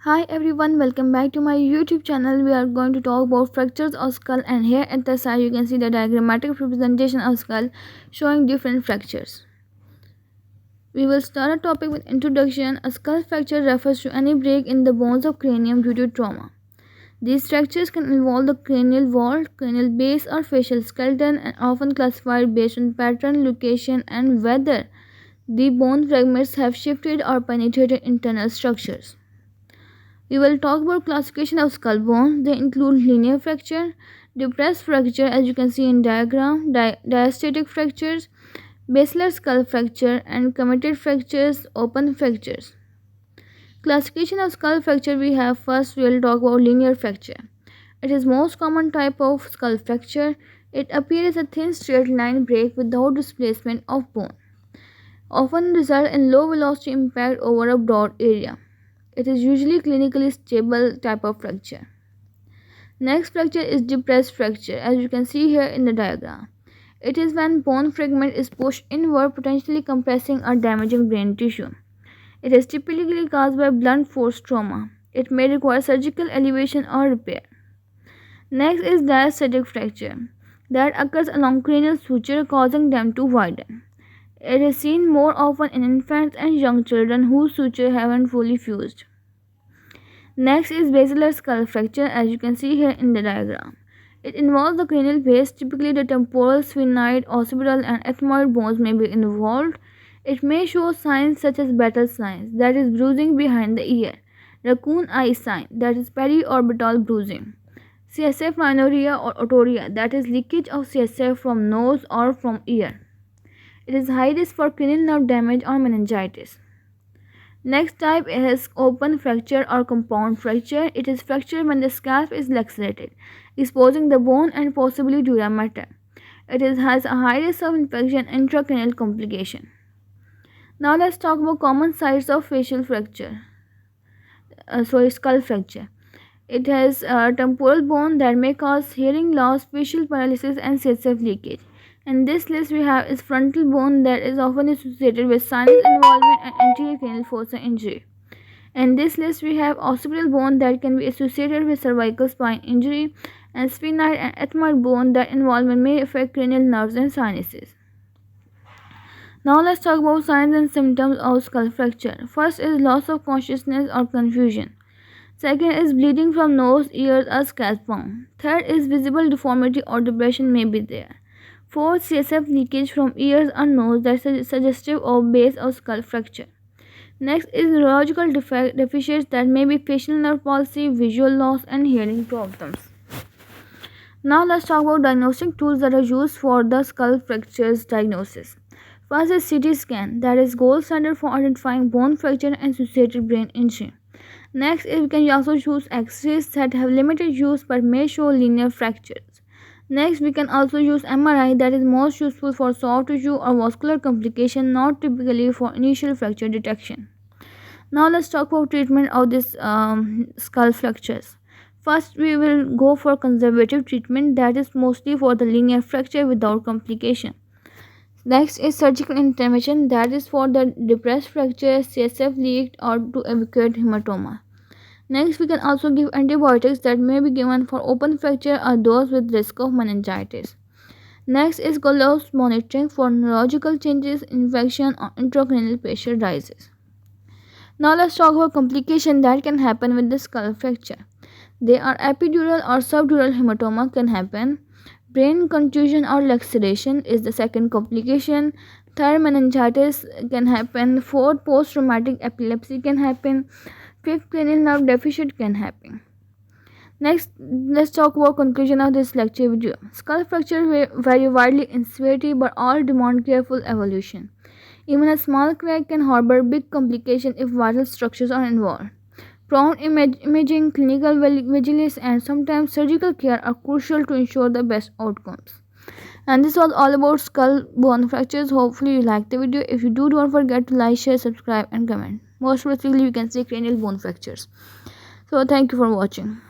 Hi everyone, welcome back to my YouTube channel. We are going to talk about fractures of skull, and here at the side you can see the diagrammatic representation of skull showing different fractures. We will start a topic with introduction. A skull fracture refers to any break in the bones of cranium due to trauma. These fractures can involve the cranial vault, cranial base or facial skeleton and often classified based on pattern, location and whether the bone fragments have shifted or penetrated internal structures. We will talk about classification of skull bones. They include linear fracture, depressed fracture as you can see in diagram, diastatic fractures, basilar skull fracture and committed fractures, open fractures. Classification of skull fracture we have first we will talk about linear fracture. It is most common type of skull fracture. It appears as a thin straight line break without displacement of bone. Often result in low velocity impact over a broad area. It is usually clinically stable type of fracture. Next fracture is depressed fracture as you can see here in the diagram. It is when bone fragment is pushed inward, potentially compressing or damaging brain tissue. It is typically caused by blunt force trauma. It may require surgical elevation or repair. Next is diastatic fracture that occurs along cranial suture, causing them to widen. It is seen more often in infants and young children whose sutures haven't fully fused. Next is basilar skull fracture as you can see here in the diagram. It involves the cranial base, typically the temporal, sphenoid, occipital and ethmoid bones may be involved. It may show signs such as battle signs, that is bruising behind the ear, raccoon eye sign, that is periorbital bruising, CSF rhinorrhea or otorrhea, that is leakage of CSF from nose or from ear. It is high risk for cranial nerve damage or meningitis. Next type is open fracture or compound fracture. It is fracture when the scalp is lacerated, exposing the bone and possibly dura mater. It has a high risk of infection and intracranial complication. Now let's talk about common sites of facial fracture. Skull fracture. It has a temporal bone that may cause hearing loss, facial paralysis and CSF leakage. In this list we have is frontal bone that is often associated with sinus involvement and anterior cranial fossa injury. In this list we have occipital bone that can be associated with cervical spine injury and sphenoid and ethmoid bone that involvement may affect cranial nerves and sinuses. Now let's talk about signs and symptoms of skull fracture. First is loss of consciousness or confusion. Second is bleeding from nose, ears or scalp wound. Third is visible deformity or depression may be there. Fourth, CSF leakage from ears or nose that is suggestive of base of skull fracture. Next is neurological deficits that may be facial nerve palsy, visual loss and hearing problems. Now let's talk about diagnostic tools that are used for the skull fractures diagnosis. First is CT scan, that is gold standard for identifying bone fracture and associated brain injury. Next is we can also use X-rays that have limited use but may show linear fractures. Next we can also use MRI that is most useful for soft tissue or vascular complication, not typically for initial fracture detection. Now let's talk about treatment of this skull fractures. First we will go for conservative treatment that is mostly for the linear fracture without complication. Next is surgical intervention that is for the depressed fracture, CSF leaked or to evacuate hematoma. Next, we can also give antibiotics that may be given for open fracture or those with risk of meningitis. Next is close monitoring for neurological changes, infection or intracranial pressure rises. Now let's talk about complications that can happen with the skull fracture. They are epidural or subdural hematoma can happen. Brain contusion or laceration is the second complication. Third, meningitis can happen. Fourth, post-traumatic epilepsy can happen. Fifth, cranial nerve deficit can happen. Next, let's talk about conclusion of this lecture video. Skull fracture vary widely in severity but all demand careful evaluation. Even a small crack can harbor big complications if vital structures are involved. Prompt imaging, clinical vigilance and sometimes surgical care are crucial to ensure the best outcomes. And this was all about skull bone fractures. Hopefully you liked the video. If you do, don't forget to like, share, subscribe and comment. Most specifically you can say cranial bone fractures. So thank you for watching.